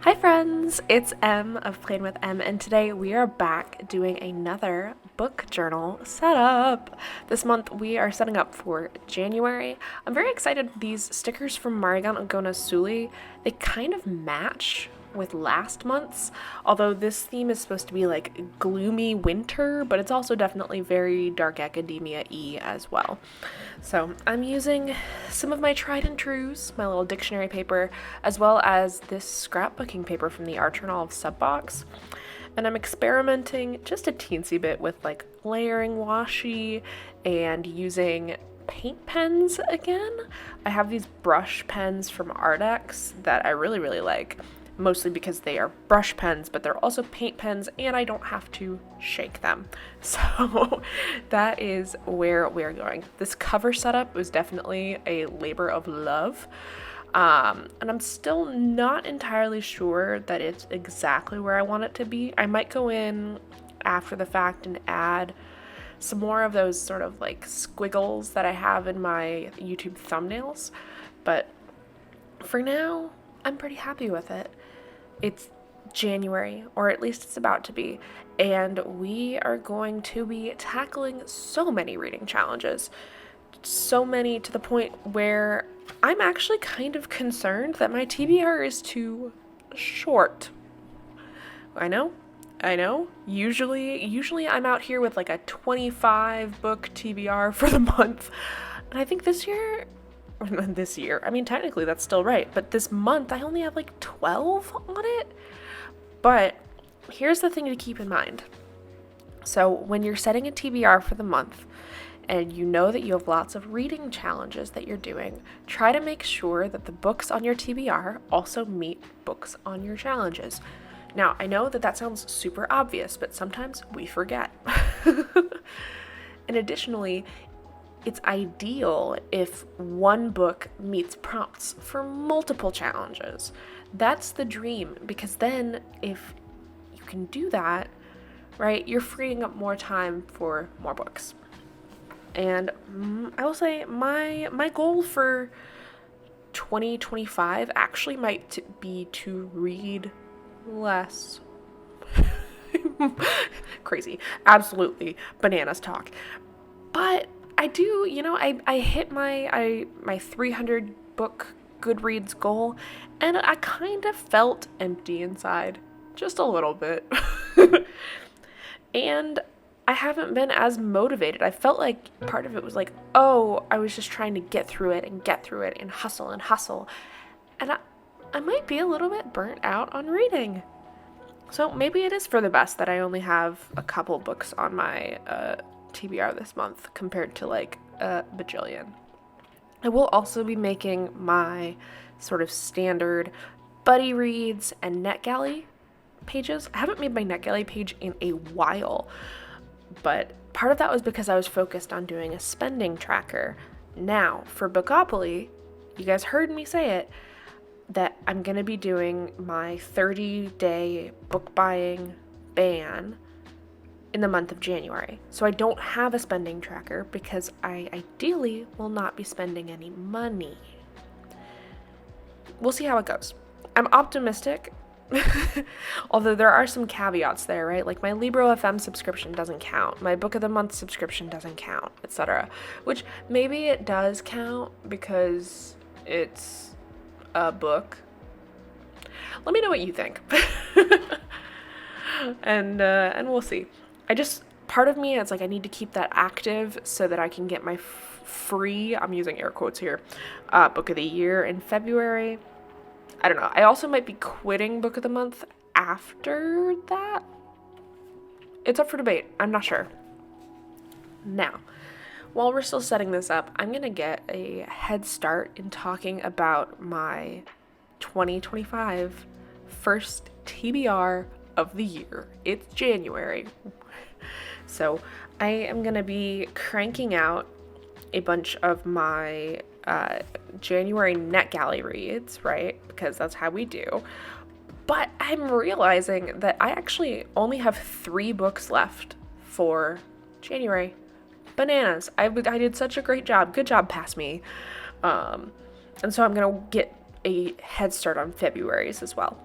Hi friends, it's Em of Playing with Em, and today we are back doing another book journal setup. This month we are setting up for January. I'm very excited. These stickers from Marigan Ogona Suli, they kind of match with last month's, although this theme is supposed to be like gloomy winter, but it's also definitely very dark academia-y as well. So I'm using some of my tried and trues, my little dictionary paper, as well as this scrapbooking paper from the Art Journal of Subbox. And I'm experimenting just a teensy bit with like layering washi and using paint pens again. I have these brush pens from Artex that I really like, mostly because they are brush pens, but they're also paint pens and I don't have to shake them. So that is where we're going. This cover setup was definitely a labor of love. And I'm still not entirely sure that it's exactly where I want it to be. I might go in after the fact and add some more of those sort of like squiggles that I have in my YouTube thumbnails. But for now, I'm pretty happy with it. It's January, or at least it's about to be, and we are going to be tackling so many reading challenges. So many to the point where I'm actually kind of concerned that my TBR is too short. I know. Usually I'm out here with like a 25 book TBR for the month. And I think this year, I mean, technically that's still right, but this month I only have like 12 on it. But here's the thing to keep in mind. So when you're setting a TBR for the month and you know that you have lots of reading challenges that you're doing, try to make sure that the books on your TBR also meet books on your challenges. Now, I know that sounds super obvious, but sometimes we forget. And additionally, it's ideal if one book meets prompts for multiple challenges. That's the dream, because then if you can do that, right, you're freeing up more time for more books. And I will say my goal for 2025 actually might be to read less. Crazy. Absolutely bananas talk. But I do, I hit my 300 book Goodreads goal, and I kind of felt empty inside, just a little bit. And I haven't been as motivated. I felt like part of it was like, oh, I was just trying to get through it and hustle and hustle. And I might be a little bit burnt out on reading. So maybe it is for the best that I only have a couple books on my TBR this month compared to like a bajillion. I will also be making my sort of standard buddy reads and NetGalley pages. I haven't made my NetGalley page in a while, but part of that was because I was focused on doing a spending tracker. Now, for Bookopoly, you guys heard me say it, that I'm going to be doing my 30-day book buying ban in the month of January. So I don't have a spending tracker because I ideally will not be spending any money. We'll see how it goes. I'm optimistic, although there are some caveats there, right? Like my Libro FM subscription doesn't count, my Book of the Month subscription doesn't count, etc. Which maybe it does count because it's a book. Let me know what you think. And we'll see. Part of me is like, I need to keep that active so that I can get my free, I'm using air quotes here, book of the year in February. I don't know. I also might be quitting Book of the Month after that. It's up for debate. I'm not sure. Now, while we're still setting this up, I'm going to get a head start in talking about my 2025 first TBR of the year. It's January. So I am going to be cranking out a bunch of my January NetGalley reads, right? Because that's how we do. But I'm realizing that I actually only have 3 books left for January. Bananas. I did such a great job. Good job, past me. And so I'm going to get a head start on February's as well.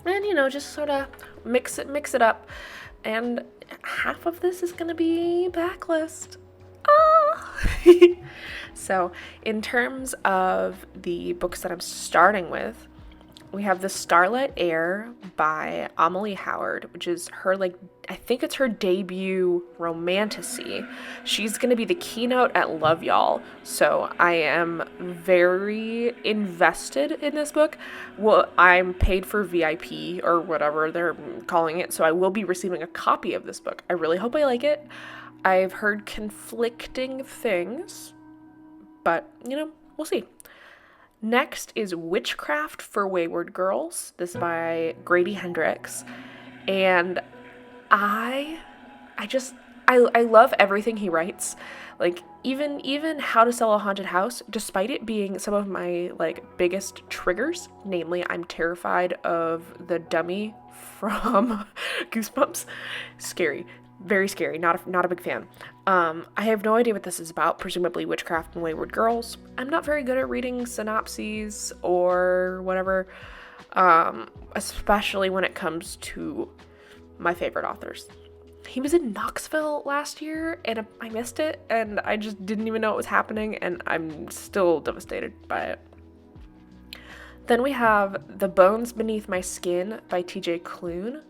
and just sort of mix it up. And half of this is going to be backlist. Ah! So, in terms of the books that I'm starting with, we have The Starlight Heir by Amelie Howard, which is her, I think it's her debut romantasy. She's going to be the keynote at Love Y'all. So I am very invested in this book. Well, I'm paid for VIP or whatever they're calling it. So I will be receiving a copy of this book. I really hope I like it. I've heard conflicting things, but, we'll see. Next is Witchcraft for Wayward Girls. This is by Grady Hendrix. And I love everything he writes. Even How to Sell a Haunted House, despite it being some of my biggest triggers, namely I'm terrified of the dummy from Goosebumps. Scary. Very scary. Not a big fan. I have no idea what this is about. Presumably Witchcraft and Wayward Girls. I'm not very good at reading synopses or whatever, especially when it comes to my favorite authors. He was in Knoxville last year, and I missed it, and I just didn't even know it was happening, and I'm still devastated by it. Then we have The Bones Beneath My Skin by TJ Klune.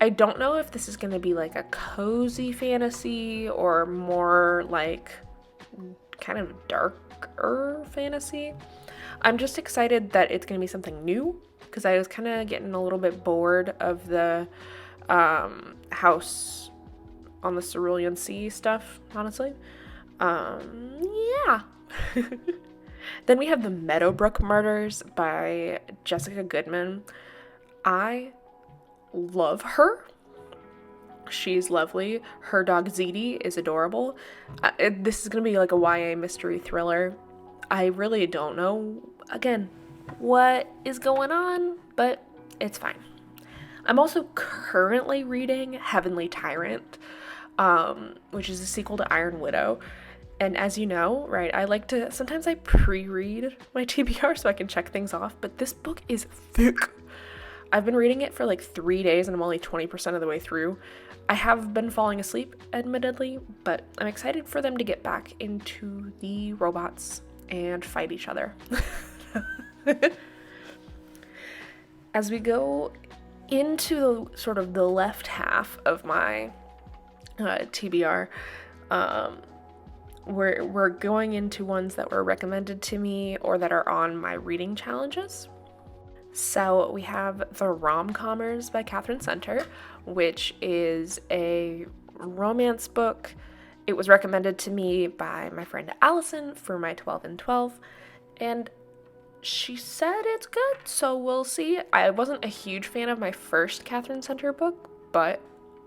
I don't know if this is going to be a cozy fantasy or more kind of darker fantasy. I'm just excited that it's going to be something new, because I was kind of getting a little bit bored of the House on the Cerulean Sea stuff, honestly. Yeah. Then we have The Meadowbrook Murders by Jessica Goodman. I love her. She's lovely. Her dog Zeddy is adorable. This is gonna be a YA mystery thriller. I really don't know, again, what is going on, but it's fine. I'm also currently reading Heavenly Tyrant, which is a sequel to Iron Widow. And as you know, right, sometimes I pre-read my TBR so I can check things off, but this book is thick. I've been reading it for 3 days and I'm only 20% of the way through. I have been falling asleep, admittedly, but I'm excited for them to get back into the robots and fight each other. As we go into sort of the left half of my TBR, we're going into ones that were recommended to me or that are on my reading challenges. So we have The Rom-Commers by Catherine Center, which is a romance book. It was recommended to me by my friend Allison for my 12 and 12, and she said it's good, so we'll see. I wasn't a huge fan of my first Catherine Center book, but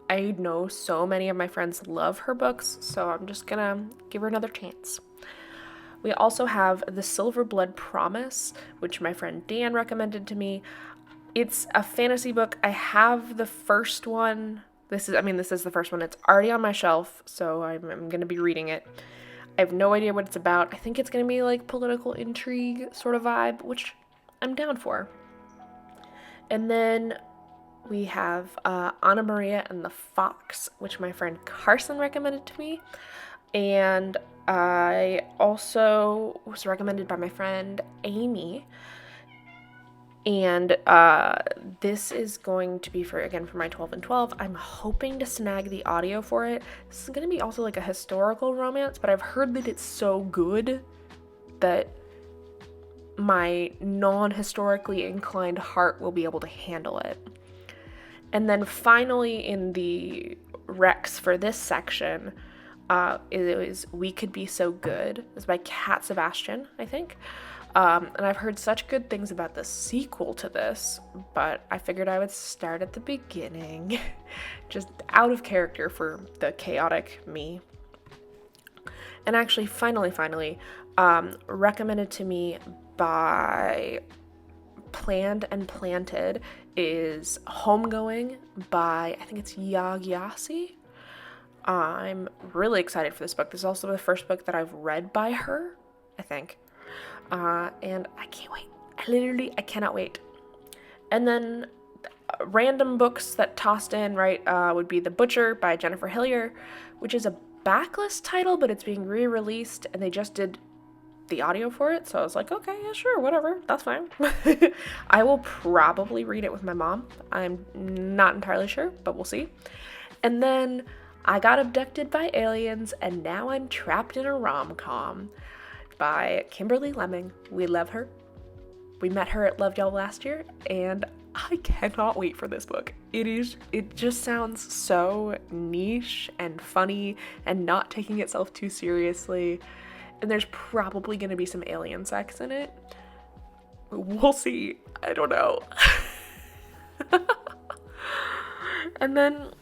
I know so many of my friends love her books, so I'm just gonna give her another chance. We also have The Silver Blood Promise, which my friend Dan recommended to me. It's a fantasy book. I have the first one. This is the first one. It's already on my shelf, so I'm going to be reading it. I have no idea what it's about. I think it's going to be political intrigue sort of vibe, which I'm down for. And then we have Anna Maria and the Fox, which my friend Carson recommended to me. And I also was recommended by my friend Amy. And this is going to be for my 12 and 12. I'm hoping to snag the audio for it. This is going to be also a historical romance, but I've heard that it's so good that my non-historically inclined heart will be able to handle it. And then finally in the recs for this section, it was We Could Be So Good. It's by Cat Sebastian, I think. And I've heard such good things about the sequel to this, but I figured I would start at the beginning, just out of character for the chaotic me. And actually, finally, recommended to me by Planned and Planted is Homegoing by, I think it's Yag Yasi. I'm really excited for this book. This is also the first book that I've read by her, I think. And I can't wait. I cannot wait. And then random books that tossed in, right, would be The Butcher by Jennifer Hillier, which is a backlist title, but it's being re-released, and they just did the audio for it, so I was like, okay, yeah, sure, whatever, that's fine. I will probably read it with my mom. I'm not entirely sure, but we'll see. And then I Got Abducted by Aliens, and Now I'm Trapped in a Rom-Com by Kimberly Lemming. We love her. We met her at Love Y'all last year, and I cannot wait for this book. It just sounds so niche and funny and not taking itself too seriously. And there's probably going to be some alien sex in it. We'll see. I don't know. And then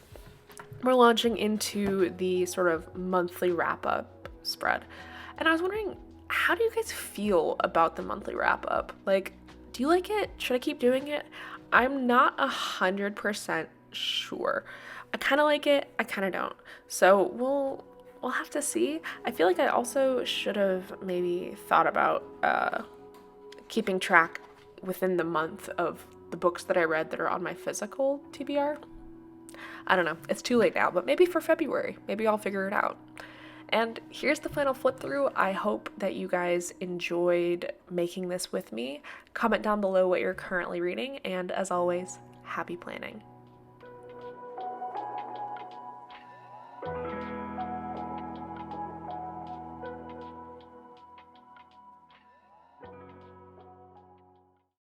we're launching into the sort of monthly wrap-up spread. And I was wondering, how do you guys feel about the monthly wrap-up? Like, do you like it? Should I keep doing it? I'm not 100% sure. I kind of like it. I kind of don't. So we'll have to see. I feel like I also should have maybe thought about keeping track within the month of the books that I read that are on my physical TBR. I don't know. It's too late now, but maybe for February. Maybe I'll figure it out. And here's the final flip through. I hope that you guys enjoyed making this with me. Comment down below what you're currently reading, and as always, happy planning.